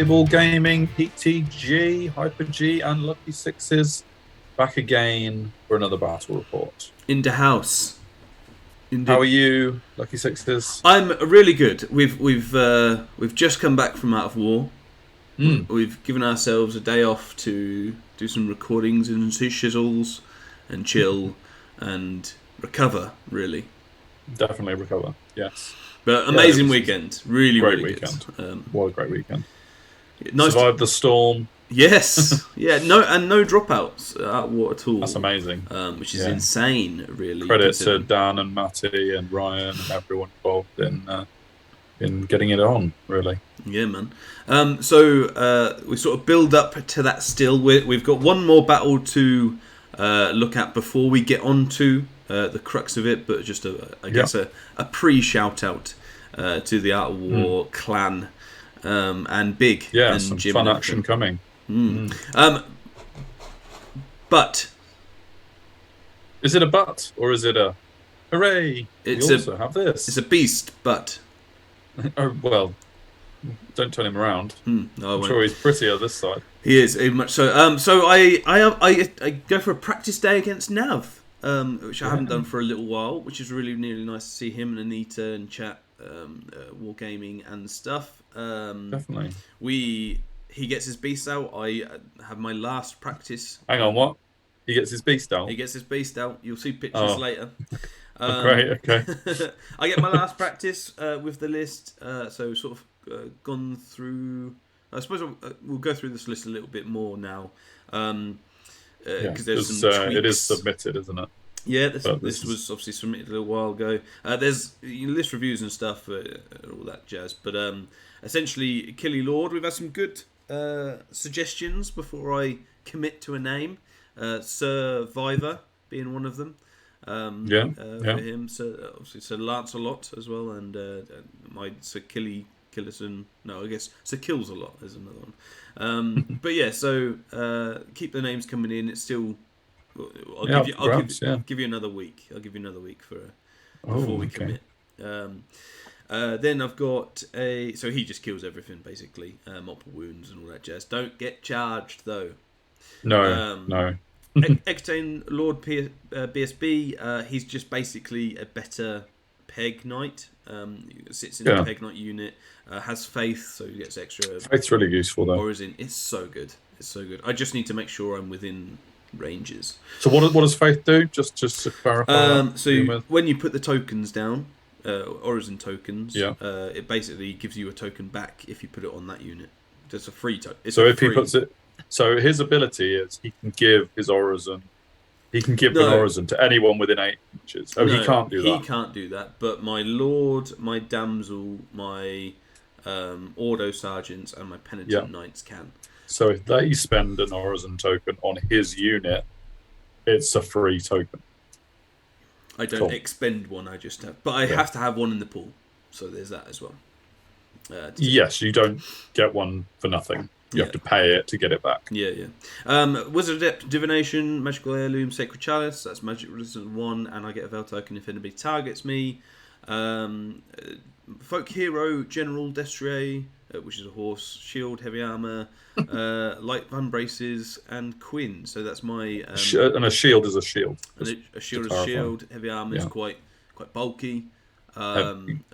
War Gaming, PTG, Hyper G, and Lucky Sixes back again for another battle report. In the house. How are you, Lucky Sixes? I'm really good. We've just come back from Out of War. We've given ourselves a day off to do some recordings and two shizzles and chill and recover, really. Definitely recover, yes. But amazing weekend. Really weekend. Good. What a great weekend. Nice Survived the storm. Yes. Yeah, no dropouts at war at all. That's amazing. Which is insane, really. Credit to Dan and Matty and Ryan and everyone involved in getting it on, really. Yeah, man. So we sort of build up to that still. We've got one more battle to look at before we get on to the crux of it, but just I guess a pre-shout out to the Out of War clan and Big. Yeah, and some Jim fun action coming. But is it a but or is it a hooray? We also have this. It's a beast, but oh well. Don't turn him around. No, I'm sure he's prettier this side. He is very much so. So I go for a practice day against Nav, which I haven't done for a little while, which is really nice to see him and Anita and chat wargaming and stuff. Definitely. He gets his beast out. I have my last practice. Hang on, what? He gets his beast out? He gets his beast out. You'll see pictures later. Great, okay. I get my last practice with the list, so sort of gone through. I suppose we'll go through this list a little bit more now, because there's some tweaks. It is submitted, isn't it? Yeah, this was obviously submitted a little while ago. There's list reviews and stuff, all that jazz. But essentially, Killy Lord, we've had some good suggestions before I commit to a name. Survivor being one of them. For him, so obviously Sir Lancelot as well, and my Sir Killison. No, I guess Sir Kills a Lot is another one. But yeah, so keep the names coming in. It's still. I'll give you another week. I'll give you another week before we commit. Then I've got so he just kills everything basically, multiple wounds and all that jazz. Don't get charged though. No. Equitaine Lord BSB, he's just basically a better Peg Knight. Sits in the Peg Knight unit, has faith, so he gets extra. Faith's really useful though. Origin, it's so good. I just need to make sure I'm within ranges. So what does faith do? Just to clarify. When you put the tokens down, Origin tokens, it basically gives you a token back if you put it on that unit. It's a free token. He puts it. So his ability is he can give his Origin. He can give an Origin to anyone within 8 inches. Oh, he can't do that. He can't do that. But my Lord, my Damsel, my Ordo Sergeants, and my Penitent Knights can. So if they spend an Origin token on his unit, it's a free token. I don't expend one. I just have, but I have to have one in the pool. So there's that as well. Yes, you don't get one for nothing. You have to pay it to get it back. Yeah. Wizard Adept, Divination, Magical Heirloom, Sacred Chalice. That's Magic Resistance 1, and I get a Veil token if anybody targets me. Folk Hero, General Destrier, which is a horse. Shield, Heavy Armor, Light Van Braces, and Quinn. So that's my... and a shield is a shield. A shield is a shield. Heavy Armor is quite bulky.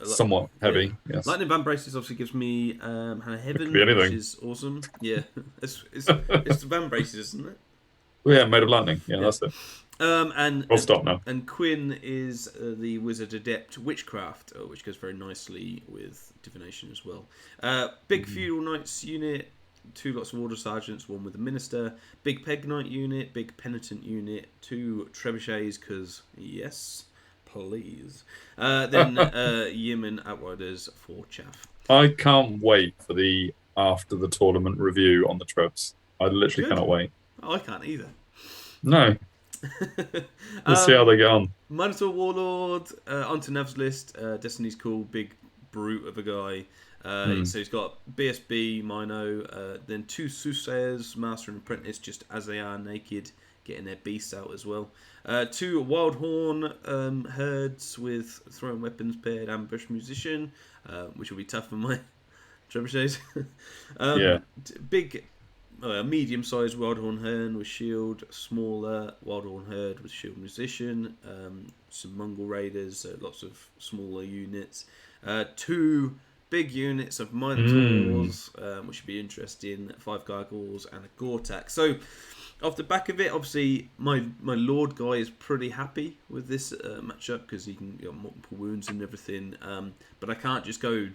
Somewhat heavy, yes. Lightning Van Braces obviously gives me Hannah Heaven, which is awesome. Yeah, it's the Van Braces, isn't it? Well, yeah, made of lightning. Yeah, that's it. I'll stop now. And Quinn is the Wizard Adept Witchcraft, which goes very nicely with Divination as well. Big Feudal Knights unit, 2 lots of Order Sergeants, 1 with a Minister. Big Peg Knight unit, big Penitent unit, 2 Trebuchets, because yes... Please. Then Yemen Outriders for chaff. I can't wait for the after the tournament review on the Trebs. I literally cannot wait. Oh, I can't either. No. We'll see how they get on. Minotaur Warlord, onto Nav's list. Destiny's Cool, big brute of a guy. So he's got BSB, Mino, then 2 Soothsayers, Master and Apprentice, just as they are naked, getting their beasts out as well. 2 Wild Horn herds with thrown weapons paired ambush musician, which will be tough for my trebuchets. Yeah. Big, medium-sized Wildhorn Hern with shield, smaller Wildhorn Herd with shield musician, some Mongol Raiders, so lots of smaller units, 2 big units of Minotaurs, which should be interesting, 5 Gargoyles and a Gortak. So off the back of it, obviously my Lord guy is pretty happy with this matchup because he can get multiple wounds and everything, but I can't just go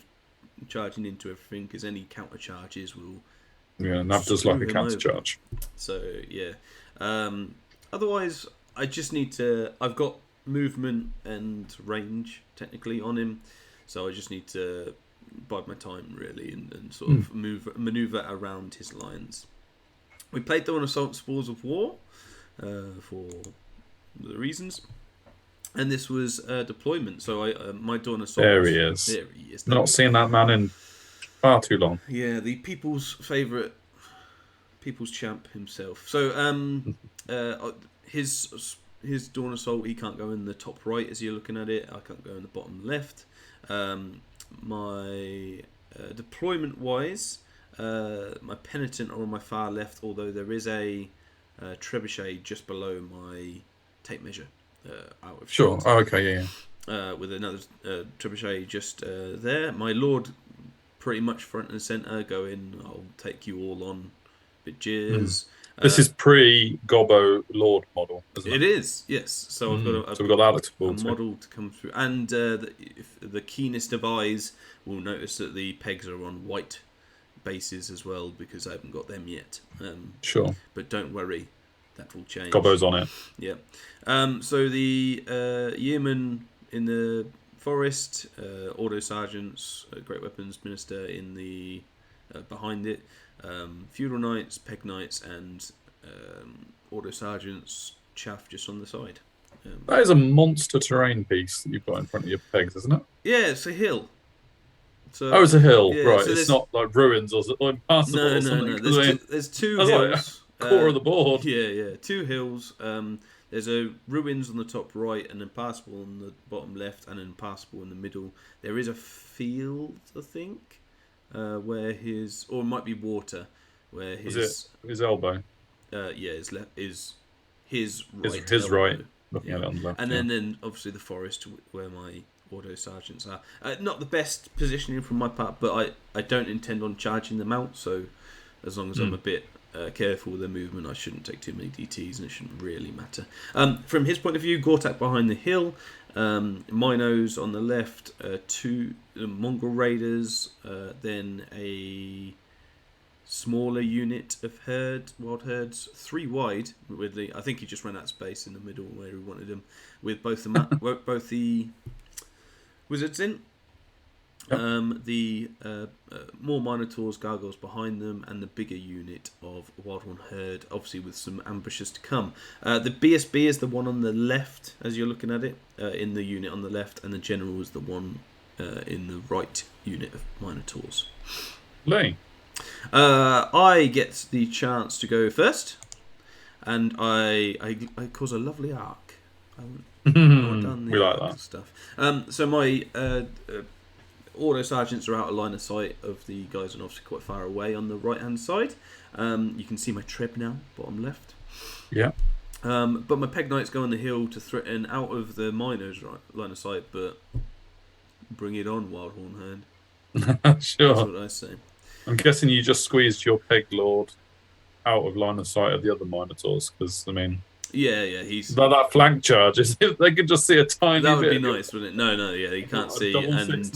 charging into everything because any counter charges will Nav does like a counter charge. So yeah. Otherwise, I just need to. I've got movement and range technically on him, so I just need to bide my time really and sort of maneuver around his lines. We played them on Assault Spores of War for the reasons, and this was deployment. So my Dawn Assault. There he is. There he is. Not seen that man in far too long. Yeah, the people's favourite, people's champ himself. So his Dawn Assault, he can't go in the top right as you're looking at it. I can't go in the bottom left. My deployment wise, my Penitent are on my far left, although there is a trebuchet just below my tape measure. Out of sure. Oh, okay, yeah. With another trebuchet just there. My Lord, pretty much front and centre, going, I'll take you all on, bit jeers. This is pre-Gobbo Lord model, isn't it? It is, yes. So I've got so we've got that look forward to. model to come through. And the keenest of eyes will notice that the pegs are on white bases as well, because I haven't got them yet. Sure. But don't worry, that will change. Gobbo's on it. Yeah. So the Yeoman in the forest, Auto Sergeants, Great Weapons Minister in the behind it, Feudal Knights, Peg Knights, and Auto Sergeants chaff just on the side. That is a monster terrain piece that you've got in front of your pegs, isn't it? Yeah, it's a hill. So, it's a hill, yeah, right? so it's not like ruins or impassable or something. No. There's 2 hills. Like quarter of the board. Yeah, 2 hills. There's a ruins on the top right, and impassable on the bottom left, and impassable in the middle. There is a field, I think, where his, or it might be water, where his elbow. His left is his right. His elbow. right. Looking at it on the left. And then obviously the forest where my Auto Sergeants are. Not the best positioning from my part, but I don't intend on charging them out. So as long as I'm a bit careful with their movement, I shouldn't take too many DTs, and it shouldn't really matter. From his point of view, Gortak behind the hill, Minos on the left, 2 Mongol Raiders, then a smaller unit of wild herds, 3 wide. Weirdly, I think he just ran out of space in the middle where he wanted them, with both the wizards in. Yep. The more Minotaurs, Gargoyles behind them, and the bigger unit of Wildhorn Herd, obviously with some ambushes to come. The BSB is the one on the left, as you're looking at it, in the unit on the left, and the General is the one in the right unit of Minotaurs. Lee. I get the chance to go first, and I cause a lovely arc. I went down the we like that stuff. So my Auto Sergeants are out of line of sight of the guys, and obviously quite far away on the right hand side. You can see my treb now, bottom left. Yeah. But my Peg Knights go on the hill to threaten out of the Minos line of sight, but bring it on, Wildhorn Herd. Sure. That's what I say. I'm guessing you just squeezed your Peg Lord out of line of sight of the other Minotaurs, because, I mean... Yeah, he's... That flank charge, if they could just see a tiny bit... That would be nice, wouldn't it? No, yeah, you can't see. And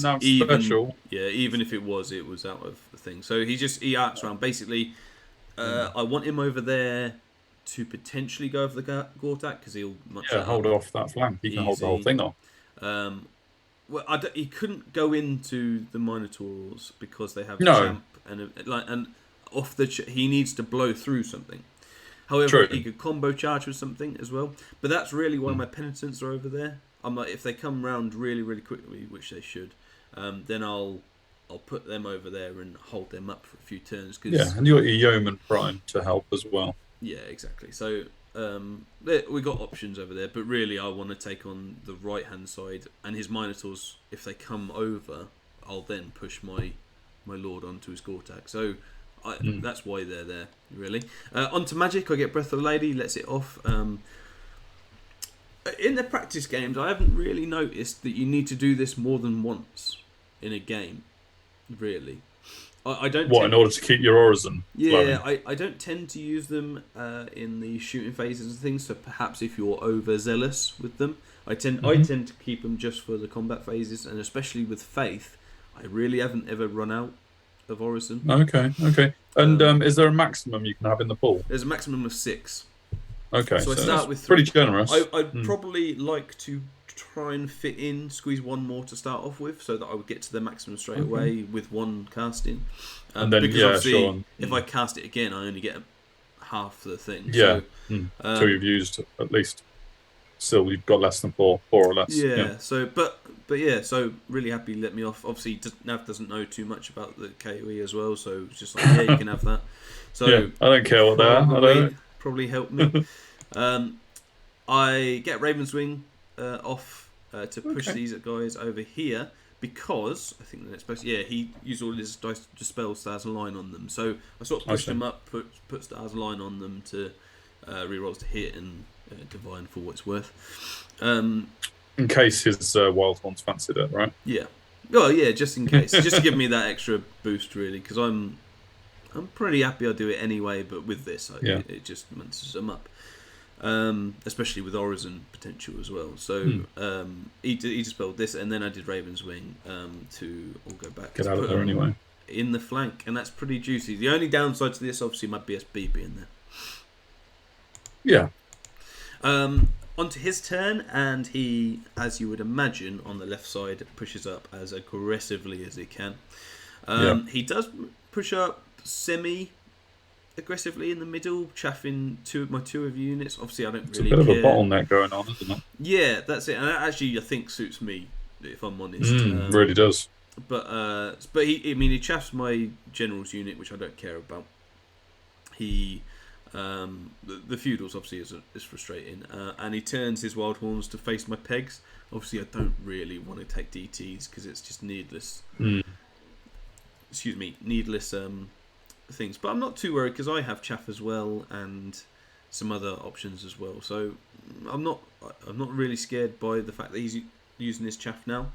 even if it was out of the thing. So he arcs around. Basically, I want him over there to potentially go over the Gortak, because he'll... hold off that flank. He can hold the whole thing off. Well, he couldn't go into the Minotaurs because they have champ and off the he needs to blow through something. However, he could combo charge with something as well. But that's really why my Penitents are over there. I'm like, if they come round really, really quickly, which they should, then I'll put them over there and hold them up for a few turns. And you got your Yeoman Prime to help as well. Yeah, exactly. So we got options over there, but really I want to take on the right hand side, and his Minotaurs, if they come over, I'll then push my my lord onto his Gortak. So that's why they're there, really. Onto magic, I get Breath of the Lady, lets it off. In the practice games, I haven't really noticed that you need to do this more than once in a game, really. I don't. In order to keep your Orison flowing? I don't tend to use them in the shooting phases and things. So perhaps if you're overzealous with them, I tend to keep them just for the combat phases, and especially with Faith, I really haven't ever run out of Orison. Okay. And is there a maximum you can have in the pool? There's a maximum of 6. Okay, so I start with 3. Pretty generous. I'd probably like to try and squeeze one more to start off with, so that I would get to the maximum straight away with one casting. And then, because obviously, if I cast it again, I only get half the thing. Yeah, so you've used at least. Still, you've got less than 4 or less. Yeah. So, but yeah. So really happy. Let me off. Obviously, Nav doesn't know too much about the KOE as well, so it's just like, yeah, you can have that. So yeah, I don't care what they are. Probably help me. I get Ravenswing off to push these guys over here, because I think the next person, he used all his dice to dispel Stars Align on them. So I sort of pushed them up, put Stars Align on them to rerolls to hit and divine for what it's worth. In case his Wild Horns fancied it, right? Yeah. Well, yeah, just in case, just to give me that extra boost, really, because I'm pretty happy I'll do it anyway. But with this, it just messes them up. Especially with Orison potential as well. So he dispelled this, and then I did Ravenswing to all go back. Get out of there anyway. In the flank, and that's pretty juicy. The only downside to this, obviously, my BSB being there. Yeah. Onto his turn, and he, as you would imagine, on the left side, pushes up as aggressively as he can. He does push up semi-aggressively in the middle, chaffing my 2 of units. Obviously, I don't really care. It's a bit of a bottleneck going on, isn't it? Yeah, that's it. And that actually, I think, suits me, if I'm honest. Really does. But he chaffs my general's unit, which I don't care about. He... the feudals obviously is frustrating, and he turns his Wild Horns to face my pegs. Obviously, I don't really want to take DTs because it's just needless. Needless things. But I'm not too worried because I have chaff as well and some other options as well. So I'm not really scared by the fact that he's using his chaff now.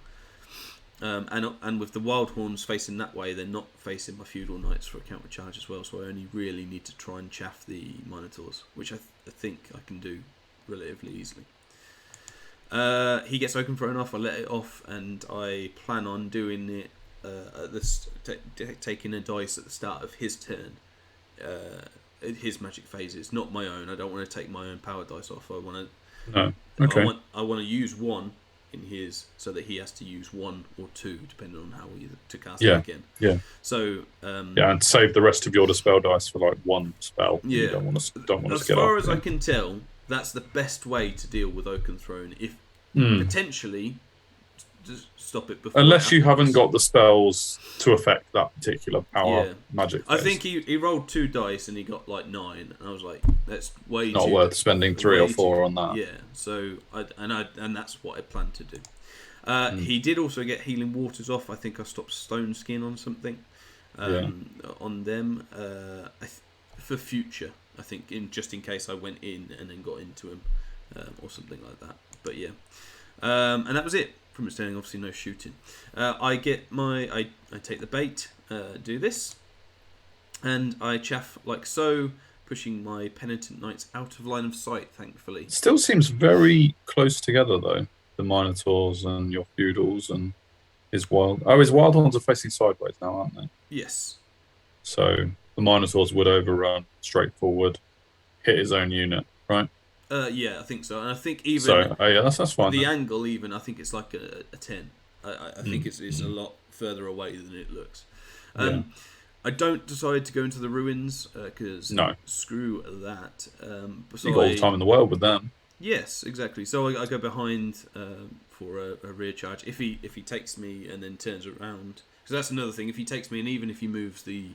And with the Wild Horns facing that way, they're not facing my Feudal Knights for a counter charge as well, so I only really need to try and chaff the Minotaurs, which I think I can do relatively easily. He gets Oaken thrown off, I let it off, and I plan on doing it taking a dice at the start of his turn, his magic phases, not my own. I don't want to take my own power dice off. I want to. No. Okay. I want to use one in his, so that he has to use 1 or 2 depending on how to cast it again. Yeah. So and save the rest of your dispel dice for like one spell. Yeah. You don't want to get as far as I can tell, that's the best way to deal with Oaken Throne. If potentially to stop it before. Unless you haven't got the spells to affect that particular power magic phase. I think he rolled 2 dice and he got like 9, and I was like, that's way not worth spending 3 or 4 on that. Yeah, so and that's what I plan to do. He did also get Healing Waters off. I think I stopped Stone Skin on something on them for future. I think just in case I went in and then got into him or something like that. But yeah, and that was it. From his turning, obviously no shooting. I take the bait, do this, and I chaff like so, pushing my Penitent Knights out of line of sight, thankfully. It still seems very close together though, the Minotaurs and your Feudals and his Wild Horns are facing sideways now, aren't they? Yes. So the Minotaurs would overrun straight forward, hit his own unit, right? Yeah, I think so, and I think even that's fine. The angle, even I think it's like a 10. I think it's a lot further away than it looks. I don't decide to go into the ruins because screw that. You got all the time in the world with them. Yes, exactly. So I go behind for a rear charge. If he takes me and then turns around, because that's another thing. If he takes me, and even if he moves the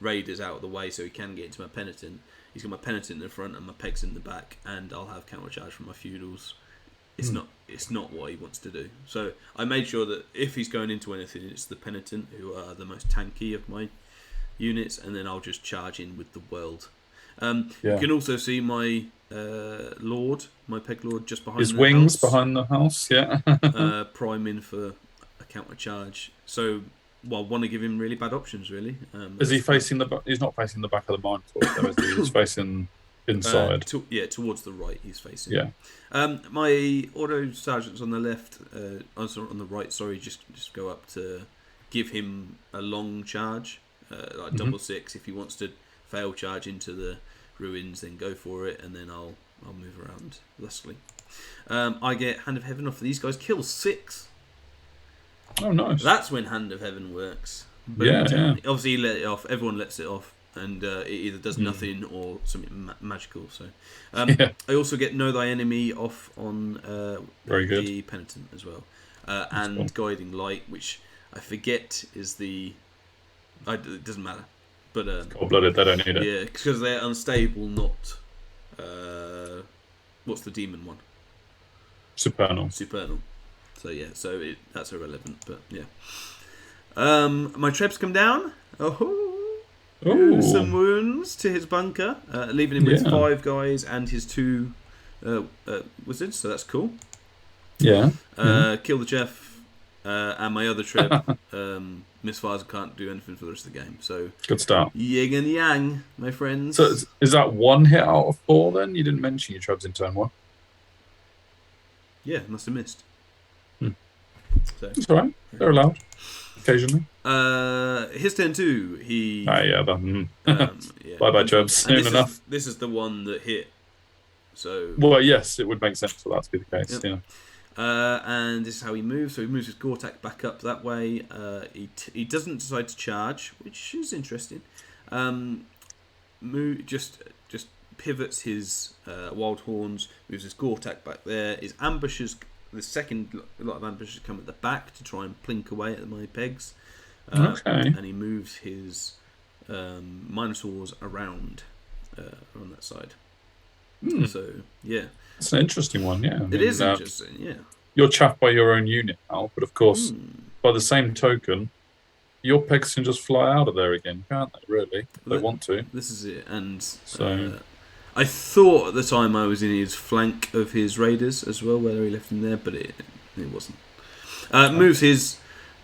raiders out of the way so he can get into my Penitent. He's got my Penitent in the front and my pegs in the back, and I'll have counter charge from my feudals it's not what he wants to do. So I made sure that if he's going into anything, it's the Penitent, who are the most tanky of my units, and then I'll just charge in with the World. You can also see my Lord, my Peg Lord, just behind his the wings house, behind the house. Yeah, priming for a counter charge. So, want to give him really bad options. Really, is he facing the? He's not facing the back of the Minotaur, though, is he? He's facing inside. Towards the right. He's facing. Yeah. My auto sergeants on the left, on the right. Sorry, just go up to give him a long charge, like double 6. If he wants to fail charge into the ruins, then go for it, and then I'll move around thusly. I get Hand of Heaven off of these guys. Kill 6. Oh, nice. That's when Hand of Heaven works. Yeah. Obviously, he let it off. Everyone lets it off, and it either does nothing or something magical. So, I also get Know Thy Enemy off on Very good. the Penitent as well, and Guiding Light, which I forget is the. It doesn't matter, but cold-blooded. They don't need it. Yeah, because they're unstable. Not what's the demon one? Supernal. So yeah, that's irrelevant. But yeah, my Trebs come down. Some wounds to his bunker, leaving him with 5 guys and his 2 wizards. So that's cool. Yeah. Kill the Jeff, and my other Treb misfires and can't do anything for the rest of the game. So good start. Yin and yang, my friends. So is that 1 hit out of 4 then? You didn't mention your Trebs in turn 1. Yeah, must have missed. So. It's alright. They're allowed. Occasionally. His turn 2. He. Yeah. Bye-bye, Trebs. Soon enough. This is the one that hit. So. Well, yes, it would make sense for that to be the case. Yep. Yeah. And this is how he moves. So he moves his Gortak back up that way. He doesn't decide to charge, which is interesting. Just pivots his Wild Horns, moves his Gortak back there. His ambushes. The second lot of ambushes come at the back to try and plink away at my pegs. And he moves his Minotaurs around on that side. So, yeah. It's an interesting one, yeah. It is interesting, yeah. You're chaffed by your own unit now, but of course, by the same token, your pegs can just fly out of there again, can't they, really? If they want to. This is it. And so... I thought at the time I was in his flank of his raiders as well, whether he left him there, but it wasn't. Moves his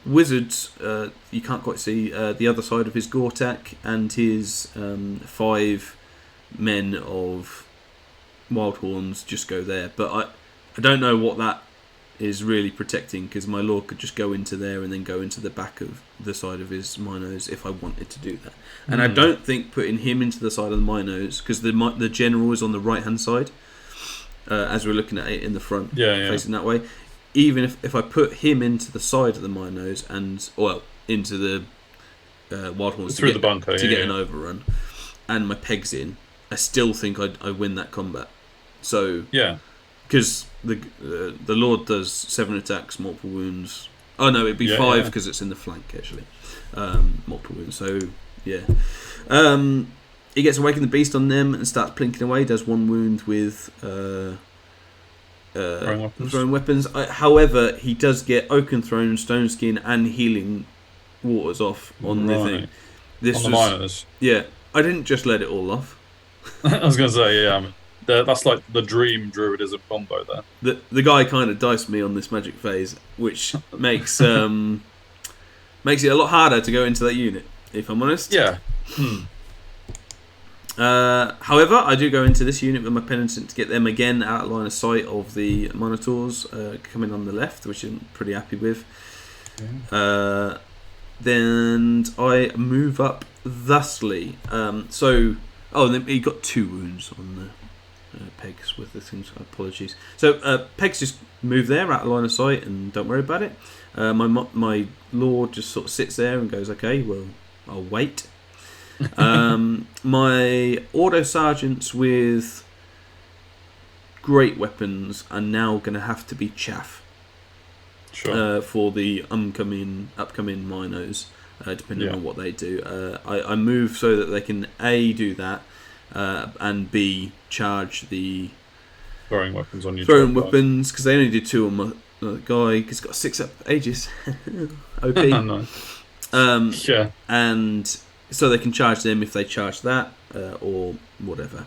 wizards, you can't quite see, the other side of his Gortak, and his 5 men of Wild Horns just go there. But I don't know what that is really protecting, because my Lord could just go into there and then go into the back of the side of his Minos if I wanted to do that. And I don't think putting him into the side of the Minos, because the general is on the right hand side, as we're looking at it in the front, facing that way. Even if I put him into the side of the Minos into the Wild Horns through the bunker to get an overrun, and my pegs in, I still think I win that combat. So because the Lord does 7 attacks, multiple wounds. Oh no, it'd be 5 because it's in the flank actually. Multiple wounds. So yeah, he gets Awaken the Beast on them and starts plinking away. Does 1 wound with throwing weapons. However, he does get Oaken Throne, Stone Skin, and Healing Waters off on the thing. This on the miners. Yeah, I didn't just let it all off. I was going to say, I mean, that's like the dream druidism combo there. The guy kind of diced me on this magic phase, which makes it a lot harder to go into that unit, if I'm honest. Yeah. However, I do go into this unit with my Penitent to get them again out of line of sight of the Minotaurs coming on the left, which I'm pretty happy with. Then I move up thusly. And then he got 2 wounds on the pegs with the things. Apologies. So pegs just move there out of line of sight and don't worry about it. My Lord just sort of sits there and goes, okay, well, I'll wait. My auto sergeants with great weapons are now going to have to be chaff for the upcoming Minos, depending on what they do. I move so that they can A, do that, and B, charge the throwing weapons on your throwing job, weapons, because they only did 2 on my guy, because he's got 6 up Aegis. OP. Nice. Yeah. And so they can charge them if they charge that, or whatever,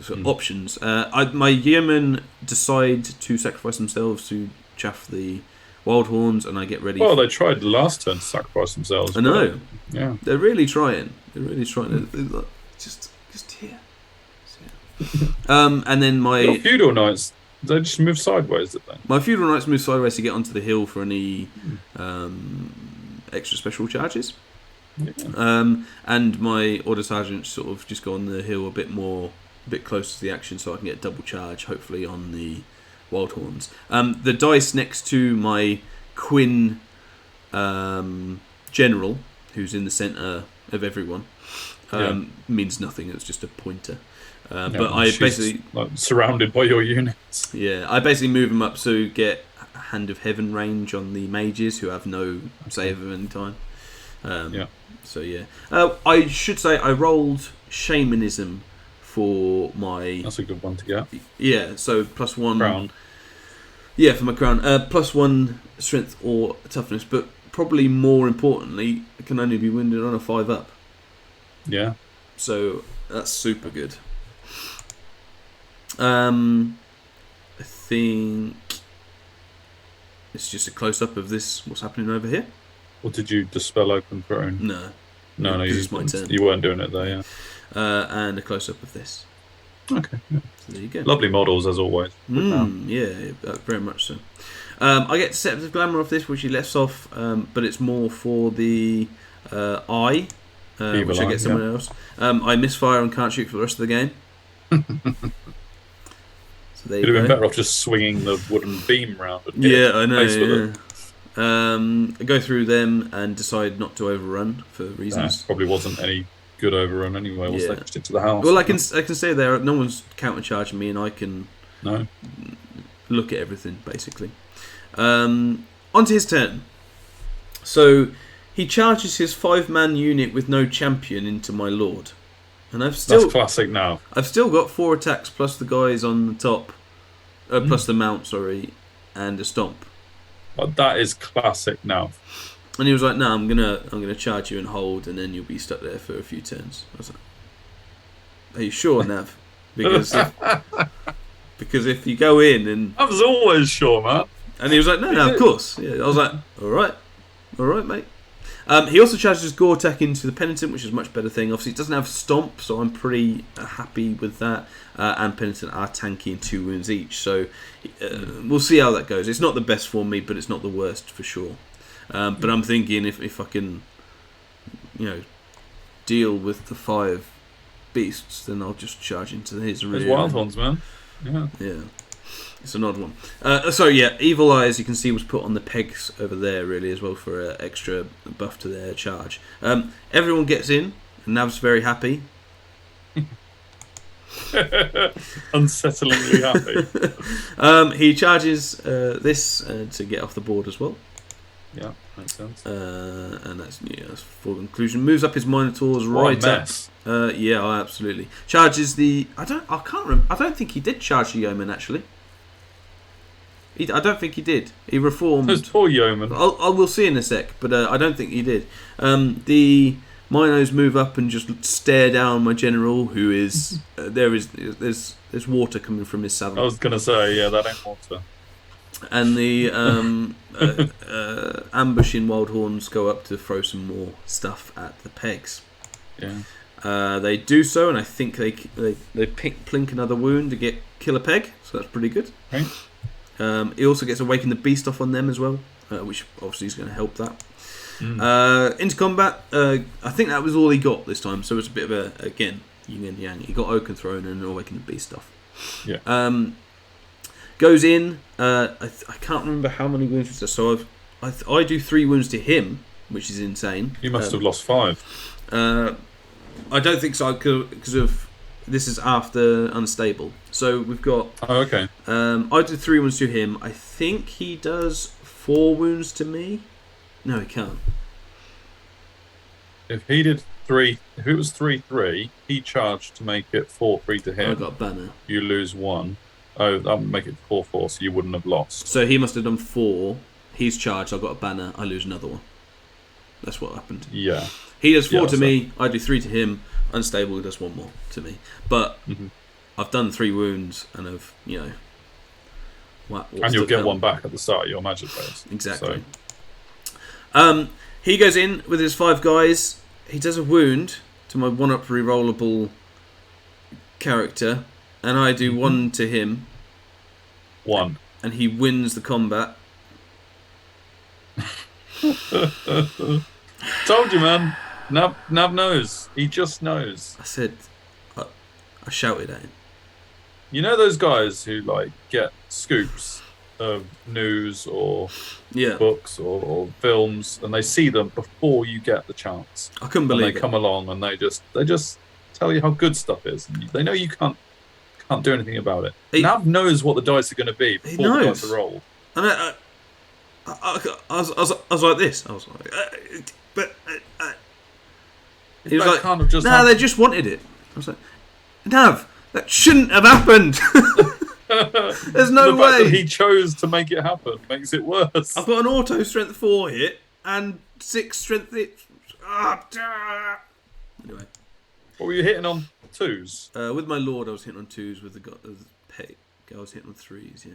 so options. My yeomen decide to sacrifice themselves to chaff the wild horns, and I get ready. Well, they tried last turn to sacrifice themselves. I know. Yeah. They're really trying. They're just here. And then Your feudal knights, they just move sideways, did they? My feudal knights move sideways to get onto the hill for any extra special charges. Yeah. And my order sergeants sort of just go on the hill a bit closer to the action, so I can get double charge, hopefully, on the wild horns. The dice next to my Quinn general, who's in the centre of everyone, means nothing. It's just a pointer. But I basically surrounded by your units. Yeah, I basically move them up to get Hand of Heaven range on the mages who have no save of any time. So yeah, I should say I rolled shamanism for my. That's a good one to get. Yeah, so +1 crown. Yeah, for my crown, +1 strength or toughness, but probably more importantly, it can only be winded on a 5 up. Yeah. So that's super good. I think it's just a close up of this. What's happening over here? Or did you dispel open throne? No. No, it's my turn. You weren't doing it there, yeah. And a close up of this. Okay. Yeah. So there you go. Lovely models as always. Yeah, very much so. I get Deceptive Glamour off this, which he lets off, but it's more for the eye, which I get somewhere else. I misfire and can't shoot for the rest of the game. So there you You'd have go. been better off just swinging the wooden beam round. Yeah, I know. Yeah. I go through them and decide not to overrun for reasons. Probably wasn't any good overrun anyway. Once they pushed it to the house. Well, I can say there, no one's countercharging me, and I can look at everything basically. Onto his turn. So he charges his 5-man unit with no champion into my lord, and that's classic now. I've still got 4 attacks plus the guys on the top, plus the mount, and a stomp. That is classic now. And he was like, "No, I'm gonna charge you and hold, and then you'll be stuck there for a few turns." I was like, "Are you sure, Nav? Because if you go in and I was always sure, man." And he was like, "No, of course." Yeah, I was like, "All right, mate." He also charges Gore-Tech into the Penitent, which is a much better thing. Obviously, it doesn't have Stomp, so I'm pretty happy with that. And Penitent are tanky in 2 wounds each, so we'll see how that goes. It's not the best for me, but it's not the worst for sure. But I'm thinking if I can, deal with the 5 beasts, then I'll just charge into his rear. There's wild ones, man. Yeah. It's an odd one. Evil Eye, as you can see, was put on the pegs over there, really, as well, for extra buff to their charge. Everyone gets in, and Nav's very happy. Unsettlingly happy. He charges this to get off the board as well. Yeah, makes sense. And that's full conclusion. Moves up his Minotaurs What right a mess. up. Absolutely. Charges the. I can't remember. I don't think he did charge the Yeoman actually. I don't think he did. He reformed. Those poor yeomen. I will see in a sec, but I don't think he did. The Minos move up and just stare down my general, who is there's water coming from his saddle. I was gonna say, that ain't water. And the ambushing wild horns go up to throw some more stuff at the pegs. Yeah. They do so, and I think they plink another wound to kill a peg, so that's pretty good. Right. He also gets Awaken the Beast off on them as well, which obviously is going to help that. Into combat, I think that was all he got this time, so it's a bit of again, yin and yang. He got Oaken Throne and Awaken the Beast stuff. Yeah. Goes in, I can't remember how many wounds was there, so I do 3 wounds to him, which is insane. You must have lost 5. I don't think so, because of this is after Unstable. So we've got. Oh, okay. I did 3 wounds to him. I think he does 4 wounds to me. No, he can't. If he did 3, if it was 3-3, he charged to make it 4-3 to him. I got banner. You lose 1. Oh, that would make it 4-4, so you wouldn't have lost. So he must have done 4. He's charged. I've got a banner. I lose another one. That's what happened. Yeah. He does 4 to me. I do 3 to him. Unstable does 1 more to me. But I've done 3 wounds, and I've and you'll get 1 back at the start of your magic phase. Exactly. So. He goes in with his 5 guys. He does a wound to my 1-up rerollable character, and I do 1 to him. 1. And he wins the combat. Told you, man. Nav knows. He just knows. I said, I shouted at him. You know those guys who like get scoops of news or books or films, and they see them before you get the chance. I couldn't believe it. They come along and they just tell you how good stuff is. And they know you can't do anything about it. Nav knows what the dice are going to be before the dice are rolled. And I was like this. I was like, he was like, kind of just they just wanted it. I was like, Nav, that shouldn't have happened. There's no way. Fact that he chose to make it happen makes it worse. I've got an auto strength 4 hit and 6 strength hit. Anyway. What were you hitting on? 2s? With my lord, I was hitting on 2s. With the Pike, I was hitting on 3s, yeah.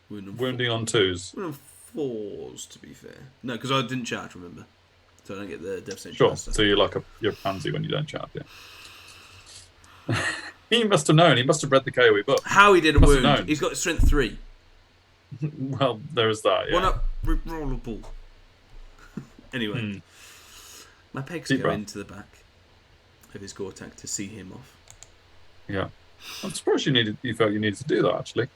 Wounding on 2s? Wounding on 4s, to be fair. No, because I didn't charge, remember? So I don't get the death sentence. Sure, so you're pansy when you don't charge, yeah. He must have known. He must have read the KOE book. How he did a wound. He's got strength 3. Well, there is that, yeah. 1-up rollable. Anyway. My pegs go into the back of his Gore-Tac to see him off. Yeah. I'm surprised you felt you needed to do that, actually.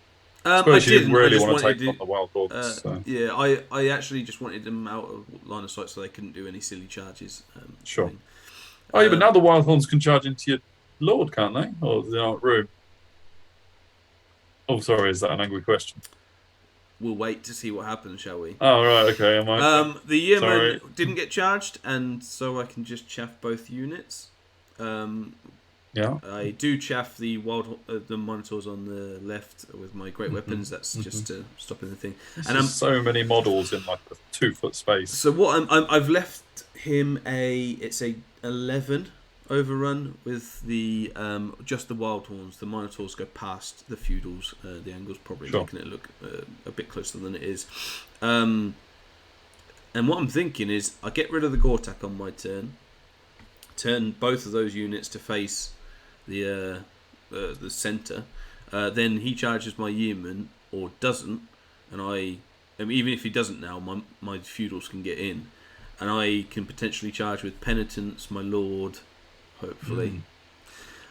I didn't really want to take on the wild dogs. Yeah, I actually just wanted them out of line of sight so they couldn't do any silly charges. Sure. Yeah, but now the wild horns can charge into your lord, can't they? Or is there not room? Oh, sorry, is that an angry question? We'll wait to see what happens, shall we? Oh, right, okay. The Yeoman didn't get charged, and so I can just chaff both units. Yeah. I do chaff the the monitors on the left with my great weapons. That's just stopping the thing. There's so many models in like a 2-foot space. So what I've left him it's a 11 overrun with the just the wild horns. The minotaurs go past the feudals. The angle's probably making it look a bit closer than it is. And what I'm thinking is I get rid of the Gore-Tac on my turn. Turn both of those units to face the centre. Then he charges my yeoman or doesn't, and even if he doesn't now, my feudals can get in, and I can potentially charge with penitence, my lord, hopefully,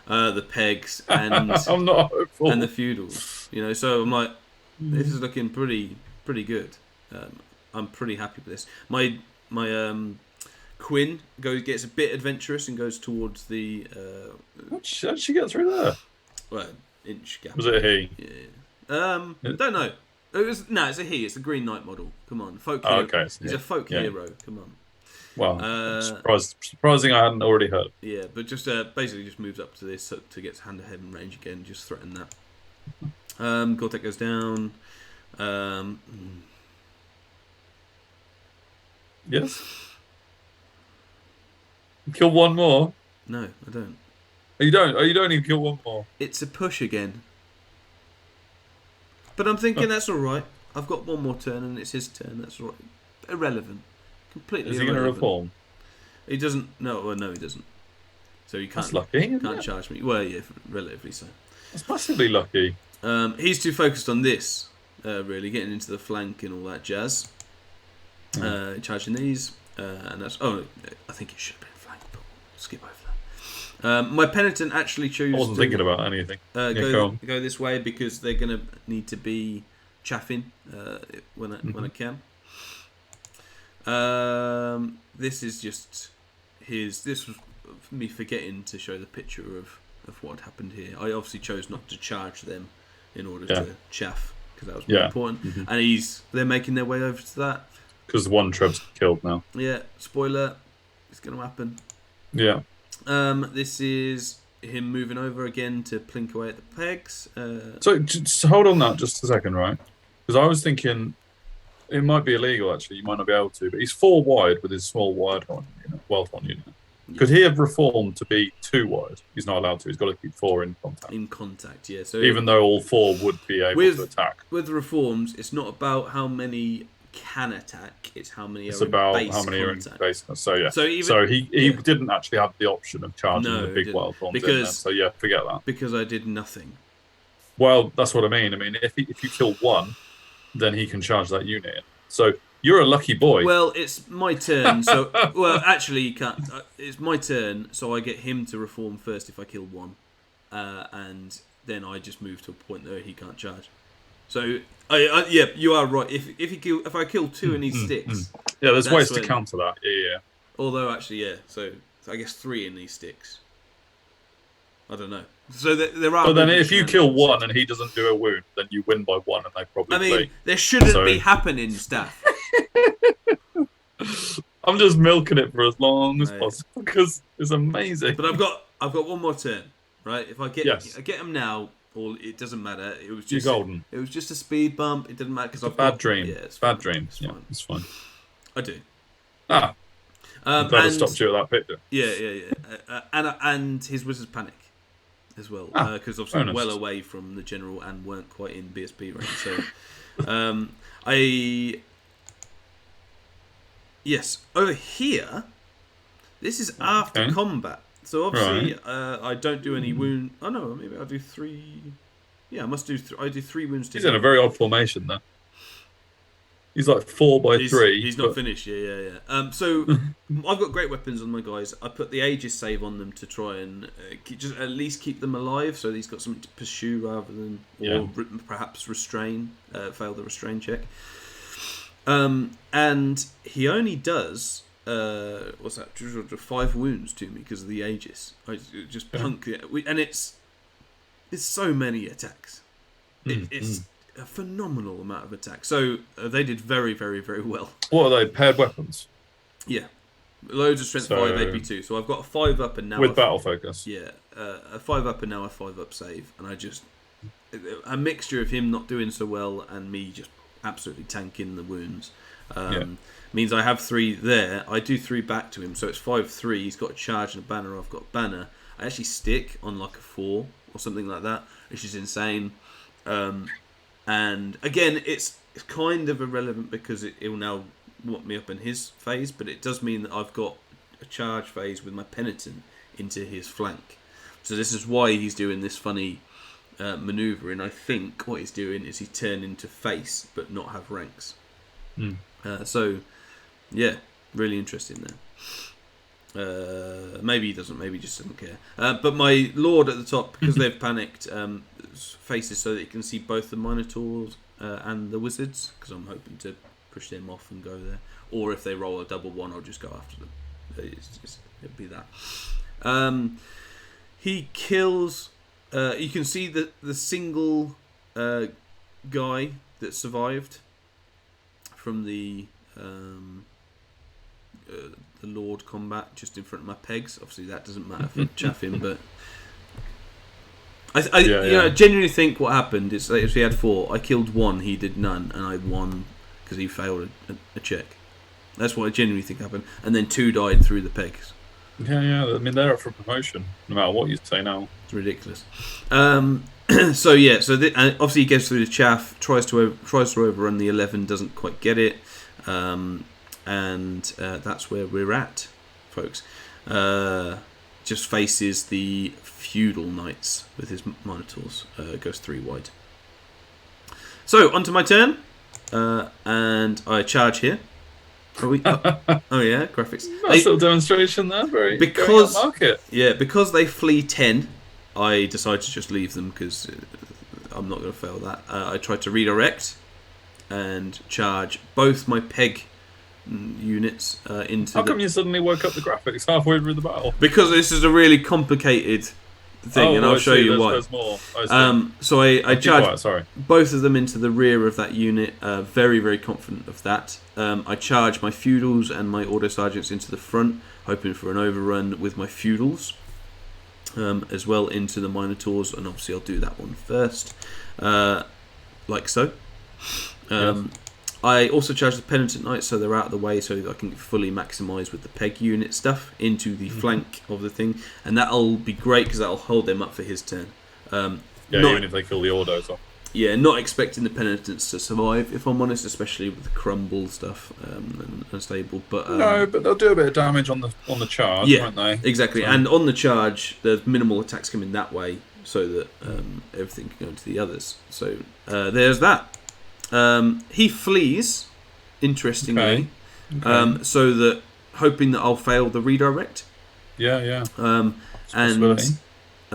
the pegs, and I'm not hopeful. And the feudals. So I'm like, this is looking pretty good. I'm pretty happy with this. My Quinn gets a bit adventurous and goes towards the. How did she get through there? Well, inch gap. Was it a he? Yeah. Don't know. It's a he. It's a Green Knight model. Come on, folk hero. Okay, he's a folk hero. Come on. Well, surprising I hadn't already heard. Yeah, but just basically just moves up to this to get hand to head and range again. Just threaten that. Gore-Tac goes down. Yes. Kill one more? No, I don't. You don't? Oh, you don't even kill one more? It's a push again. But I'm thinking that's alright. I've got one more turn and it's his turn. That's alright. Irrelevant. Completely irrelevant. Is he going to reform? He doesn't. No, he doesn't. So he can't. That's lucky. Can't charge me. Well, yeah, relatively so. That's massively lucky. He's too focused on this, really, getting into the flank and all that jazz. Charging these. And that's. Oh, I think it should have been flank, but we'll skip over that. My penitent actually chose. I wasn't thinking about anything. Go this way because they're going to need to be chaffing when I can. This is just his. This was me forgetting to show the picture of what happened here. I obviously chose not to charge them in order to chaff because that was more important. And they're making their way over to that. Because one Trev's killed now. Yeah, spoiler. It's going to happen. Yeah. This is him moving over again to plink away at the pegs. So just hold on that just a second, right? Because I was thinking it might be illegal, actually. You might not be able to. But he's 4 wide with his small wide-horn unit, weld-horn unit. Could he have reformed to be 2 wide? He's not allowed to. He's got to keep 4 in contact. In contact, yeah. So even though all 4 would be able to attack. With the reforms, it's not about how many can attack, it's how many it's are about in base how many contact. are in base. So yeah. So he didn't actually have the option of charging the big weld-horns in there. So yeah, forget that. Because I did nothing. Well, that's what I mean. I mean, if you kill 1, then he can charge that unit in. So you're a lucky boy. Well, it's my turn. So, well, actually, you can't. It's my turn, so I get him to reform first if I kill 1, and then I just move to a point where he can't charge. So, yeah, you are right. If I kill 2 and he sticks, yeah, there's ways to counter that. Yeah. Although, actually, yeah. So I guess 3 in these sticks. I don't know. So there are. But then, if you kill 1 and he doesn't do a wound, then you win by 1, and they probably. I mean, there shouldn't be happening stuff. I'm just milking it for as long as possible because it's amazing. But I've got 1 more turn, right? If I get him now, or it doesn't matter. It was just you're golden. It was just a speed bump. It doesn't matter because I've got a bad dream. Yeah, it's bad dream. It's fine. I do. I'm glad I stopped you at that picture. Yeah. And his wizard's panic as well, because obviously I'm well away from the general and weren't quite in BSP range. So, yes, over here, this is after combat. So obviously, I don't do any wound. Oh no, maybe I'll do 3. Yeah, I must do. I do 3 wounds. He's in a very odd formation there. He's like 4 by 3. He's not finished. Yeah. So I've got great weapons on my guys. I put the Aegis save on them to try and just at least keep them alive. So he's got something to pursue rather than or perhaps restrain. Fail the restrain check. And he only does what's that? 5 wounds to me because of the Aegis. I just punk it, and it's so many attacks. It's a phenomenal amount of attacks. So they did very, very, very well. What are they? Paired weapons? Yeah. Loads of strength 5 AP2. So I've got a 5 up and now with battle focus. Yeah. A 5 up and now a 5 up save. And I just a mixture of him not doing so well and me just absolutely tanking the wounds. Means I have 3 there. I do 3 back to him. So it's 5-3. He's got a charge and a banner. I've got a banner. I actually stick on like a 4 or something like that, which is insane. And again, it's kind of irrelevant because it will now want me up in his phase, but it does mean that I've got a charge phase with my penitent into his flank. So this is why he's doing this funny manoeuvre, and I think what he's doing is he's turning to face but not have ranks. So, yeah, really interesting there. Maybe he doesn't, maybe he just doesn't care. But my lord at the top, because they've panicked, faces so that you can see both the Minotaurs and the wizards, because I'm hoping to push them off and go there. Or if they roll a double 1, I'll just go after them. It'll be that. He kills. You can see the single guy that survived from the Lord combat just in front of my pegs. Obviously, that doesn't matter for chaffing, but I genuinely think what happened is like if he had 4, I killed 1, he did none, and I won because he failed a check. That's what I genuinely think happened, and then 2 died through the pegs. Yeah. I mean, they're up for promotion, no matter what you say now. It's ridiculous. So obviously he goes through the chaff, tries to overrun the 11, doesn't quite get it, and that's where we're at, folks. Just faces the feudal knights with his Minotaurs. Goes 3 wide. So onto my turn, and I charge here. Oh yeah, graphics. Nice little demonstration there. Because they flee 10, I decide to just leave them because I'm not going to fail that. I try to redirect and charge both my peg units into. How come you suddenly woke up the graphics halfway through the battle? Because this is a really complicated thing, and I'll show you why. There's more. So I charge sorry. both of them into the rear of that unit. Very, very confident of that. I charge my feudals and my auto sergeants into the front, hoping for an overrun with my feudals. as well into the Minotaurs, and obviously I'll do that one first, like so. I also charge the Penitent Knights so they're out of the way, so I can fully maximise with the peg unit stuff into the flank of the thing, and that'll be great because that'll hold them up for his turn. Even if they kill the autos off. Yeah, not expecting the Penitents to survive, if I'm honest, especially with the crumble stuff and unstable. But no, but they'll do a bit of damage on the charge, won't they? Exactly. So, and on the charge, there's minimal attacks coming that way, so that everything can go into the others. So there's that. He flees, interestingly, okay. So that hoping that I'll fail the redirect. Yeah.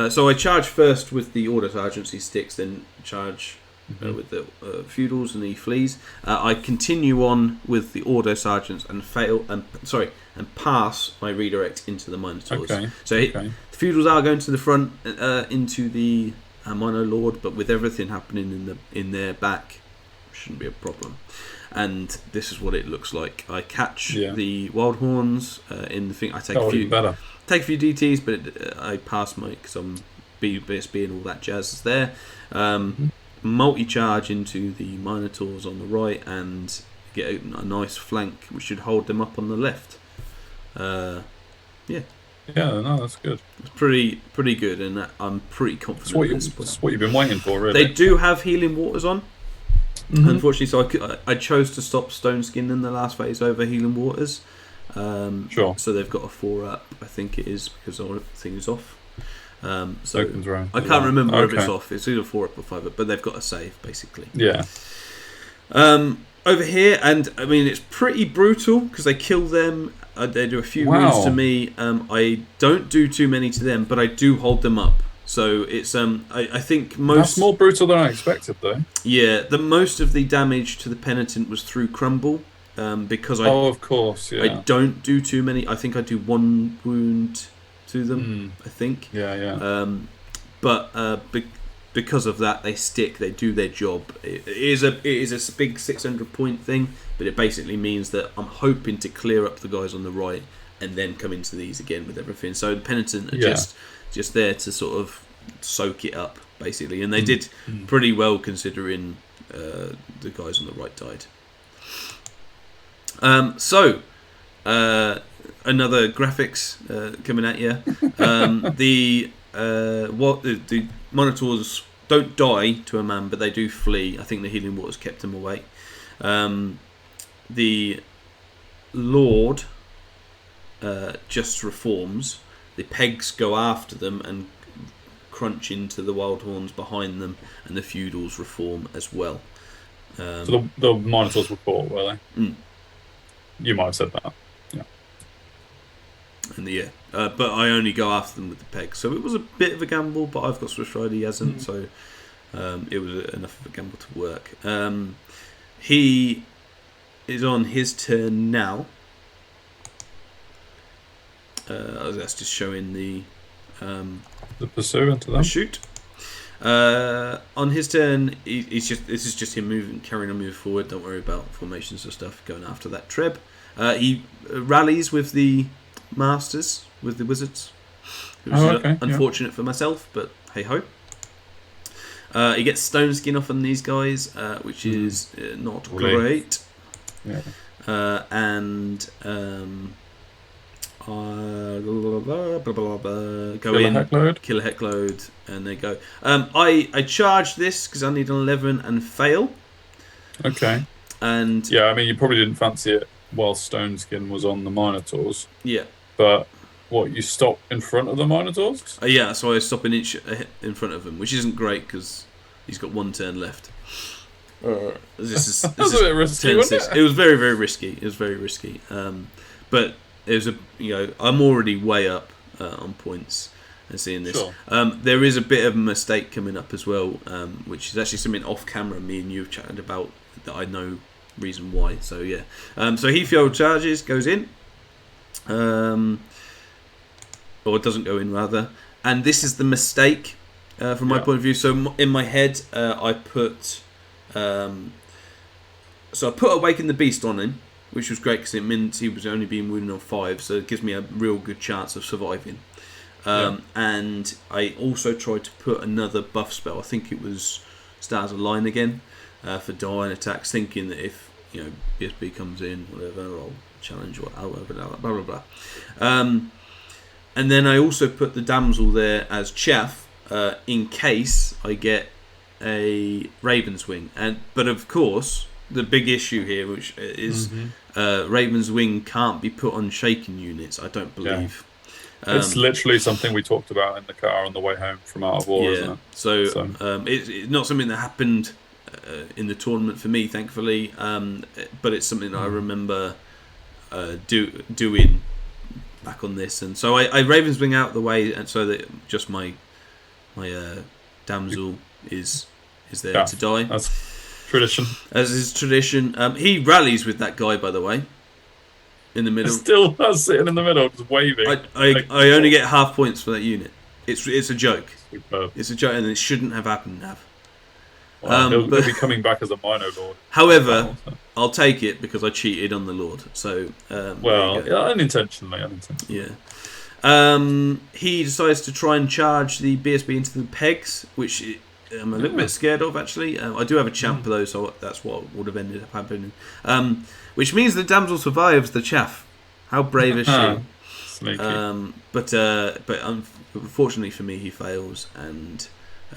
So I charge first with the Order Sergeants, he sticks, then charge with the Feudals, and he flees. I continue on with the Order Sergeants and pass my redirect into the Minotaurs. The Feudals are going to the front, into the Mino Lord, but with everything happening in their back, shouldn't be a problem. And this is what it looks like. I catch the Wild Horns in the thing. I take a few DTs, but I pass my, because I'm BSB and all that jazz is there. Multi-charge into the Minotaurs on the right and get a nice flank, which should hold them up on the left. Yeah, no, that's good. It's pretty good, and I'm pretty confident. That's what you've been waiting for, really. They do have Healing Waters on. Unfortunately, so I chose to stop Stone Skin in the last phase over Healing Waters. Sure. So they've got a 4-up, I think it is, because the thing is off. So I can't remember if it's off. It's either 4-up or 5-up, but they've got a save, basically. Yeah. Over here, and I mean, it's pretty brutal because they kill them. They do a few wounds to me. I don't do too many to them, but I do hold them up. So it's I think most. That's more brutal than I expected, though. Yeah, the most of the damage to the Penitent was through crumble, because of course, yeah. I don't do too many. I think I do 1 wound to them. I think. Yeah. But because of that, they stick. They do their job. It is a big 600 point thing, but it basically means that I'm hoping to clear up the guys on the right and then come into these again with everything. So the Penitent are just there to sort of soak it up, basically, and they did pretty well considering the guys on the right died. Another graphics coming at you. The Minotaurs don't die to a man, but they do flee. I think the Healing Waters kept them away. The Lord just reforms. The pegs go after them and crunch into the Wild Horns behind them, and the Feudals reform as well. So the Minotaurs were caught, were they? You might have said that. Yeah. And but I only go after them with the pegs, so it was a bit of a gamble. But I've got Swiss Rider, he hasn't, so it was enough of a gamble to work. He is on his turn now. That's just showing the pursuant to them. Shoot. On his turn, this is just him carrying on moving forward. Don't worry about formations or stuff. Going after that Treb. He rallies with the Masters, with the Wizards. It was unfortunate for myself, but hey ho. He gets Stone Skin off on these guys, which is not great. Yeah. Go in, kill a heck load, and they go. I charge this because I need an 11 and fail. Okay. And yeah, I mean, you probably didn't fancy it while Stone Skin was on the Minotaurs. Yeah. But what, you stop in front of the Minotaurs? Yeah, so I stop an inch in front of him, which isn't great because he's got 1 turn left. This is a bit risky, wasn't it? It was very, very risky. It was very risky. But it was I'm already way up on points and seeing this. Sure. There is a bit of a mistake coming up as well, which is actually something off camera me and you have chatted about that I know reason why. So yeah. So he field charges, goes in. Or doesn't go in rather. And this is the mistake from my point of view. So in my head, I put Awaken the Beast on him, which was great because it meant he was only being wounded on 5, so it gives me a real good chance of surviving. And I also tried to put another buff spell. I think it was Stars Align again for dying attacks, thinking that if BSB comes in, whatever, I'll challenge or however, blah blah blah. And then I also put the damsel there as chaff in case I get a Raven's Wing. But of course, the big issue here, which is Raven's Wing can't be put on shaken units, I don't believe. It's literally something we talked about in the car on the way home from Out of War, isn't it? So it's not something that happened in the tournament for me, thankfully, but it's something that I remember doing back on this. And so I Raven's Wing out the way, and so that just my damsel is there to die. That's tradition. As is tradition. He rallies with that guy, by the way, in the middle. Still sitting in the middle, just waving. I only get half points for that unit. It's a joke. Superb. It's a joke, and it shouldn't have happened, Nav. Well, he'll be coming back as a Mino Lord. However, I'll take it because I cheated on the Lord. So unintentionally. Yeah. He decides to try and charge the BSB into the pegs, which I'm a little bit scared of, actually. I do have a champ though, so that's what would have ended up happening. Which means the damsel survives the chaff. How brave is she? Sneaky. But unfortunately for me, he fails, and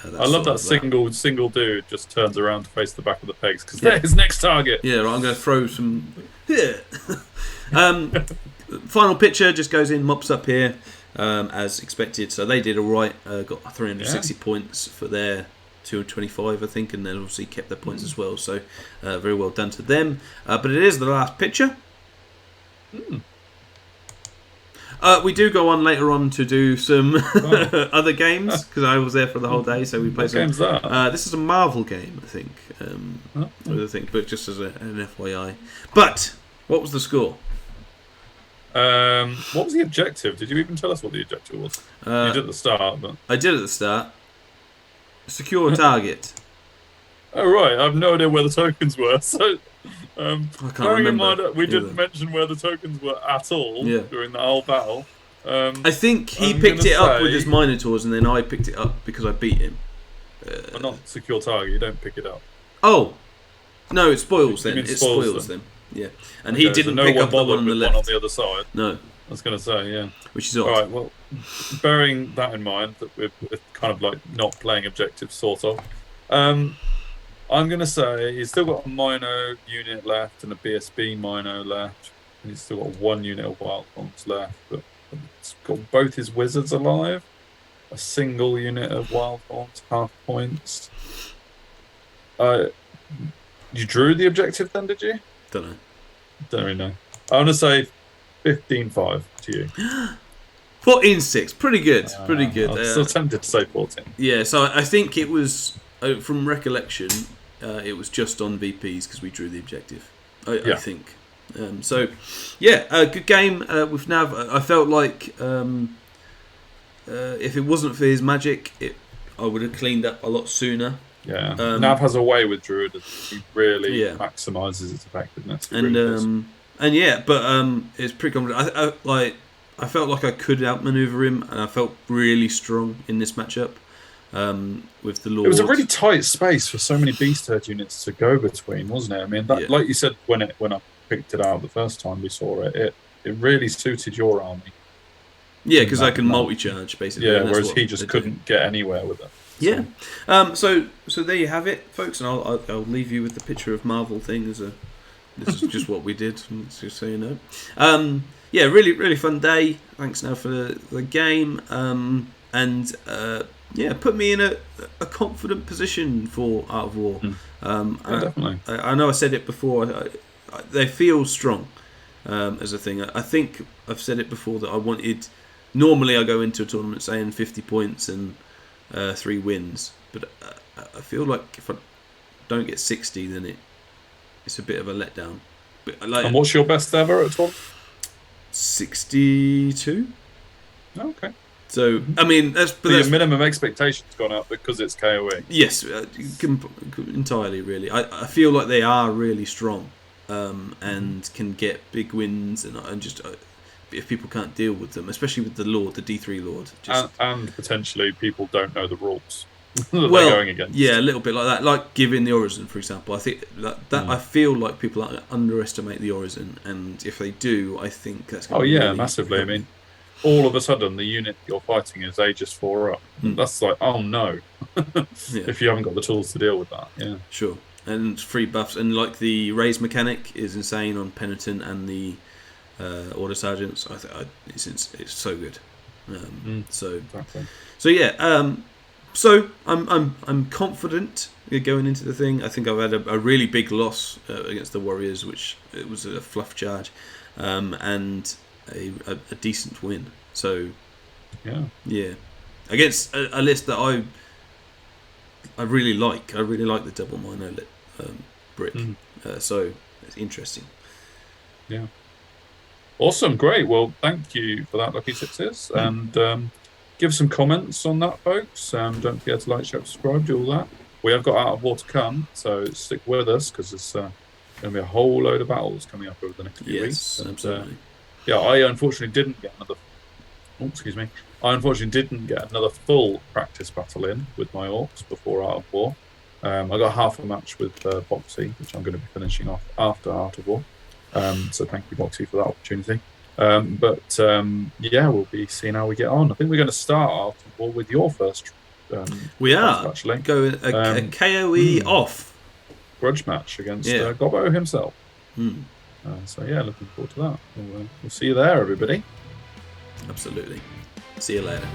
I love that single dude just turns around to face the back of the pegs because they're his next target. Yeah, right, I'm going to throw some. Final picture just goes in, mops up here as expected. So they did all right. Got 360 points for their 225, I think, and then obviously kept their points as well. So very well done to them. But it is the last picture. We do go on later on to do some other games because I was there for the whole day. So we played some. What game's that? This is a Marvel game, I think. But just as an FYI. But what was the score? What was the objective? Did you even tell us what the objective was? You did at the start, but I did at the start. Secure target. Oh right, I have no idea where the tokens were. So, I can't bearing in remember. mind we didn't mention where the tokens were at all during the whole battle. I think he picked it up with his Minotaurs, and then I picked it up because I beat him. But not secure target. You don't pick it up. Oh, no, it spoils then. It spoils them. Yeah, and he didn't pick up the one on the left. One on the other side. No, I was going to say, yeah. Which is odd. All right, well, bearing that in mind, that we're kind of like not playing objectives, sort of. I'm going to say he's still got a Mino unit left and a BSB Mino left. And he's still got one unit of Wild Ones left, but he's got both his Wizards alive. A single unit of Wild Ones, half points. You drew the objective then, did you? Don't know. Don't really know. I want to say 15-5 to you. 14-6. Pretty good. Pretty good. I'm still tempted to say 14. Yeah, so I think it was, from recollection, it was just on VPs because we drew the objective. I think. Good game with Nav. I felt like if it wasn't for his magic, I would have cleaned up a lot sooner. Yeah, Nav has a way with Druid. He really maximises its effectiveness. It's pretty confident. I felt like I could outmaneuver him, and I felt really strong in this matchup with the Lord. It was a really tight space for so many Beast Herd units to go between, wasn't it? I mean, like you said when I picked it out the first time we saw it really suited your army. Yeah, because I can multi-charge basically. Yeah, whereas he just couldn't get anywhere with it. Yeah. So there you have it, folks, and I'll leave you with the picture of Marvel thing as a. This is just what we did, just so you know. Really, really fun day. Thanks now for the game, put me in a confident position for Art of War. Definitely. I know I said it before. They feel strong as a thing. I think I've said it before that I wanted. Normally, I go into a tournament saying 50 points and 3 wins, but I feel like if I don't get 60, then it's a bit of a letdown. And what's your best ever at all? 62. Okay. So I mean, that's your minimum expectations gone up because it's KOE. Yes, entirely. Really, I feel like they are really strong and can get big wins, and just if people can't deal with them, especially with the Lord, the D3 Lord. And potentially people don't know the rules that they're Well, going against. yeah, a little bit like that. Like giving the Orison, for example. I think that I feel like people underestimate the Orison, and if they do, I think that's going to yeah, really massively. I help mean, all of a sudden the unit you're fighting is Aegis 4 up. That's like, oh no. If you haven't got the tools to deal with that. Yeah. Sure. And free buffs, and like the raise mechanic is insane on Penitent and the Order Sergeants. It's so good. Exactly. So yeah. So I'm confident going into the thing. I think I've had a really big loss against the Warriors, which it was a fluff charge, and a decent win. So yeah, against a list that I really like. I really like the double monolith brick. So it's interesting. Yeah. Awesome, great. Well, thank you for that, Lucky Sixes, and give some comments on that, folks. Don't forget to like, share, subscribe, do all that. We have got Out of War to come, so stick with us because there's going to be a whole load of battles coming up over the next few weeks. Yes, absolutely. I unfortunately didn't get another. Oh, excuse me. I unfortunately didn't get another full practice battle in with my orcs before Art of War. I got half a match with Proxy, which I'm going to be finishing off after Art of War. So thank you, Proxy, for that opportunity. Yeah, we'll be seeing how we get on. I think we're going to start Art of War with your first. We are actually going a KOE off grudge match against Gobbo himself. So yeah, looking forward to that. We'll see you there, everybody. Absolutely. See you later.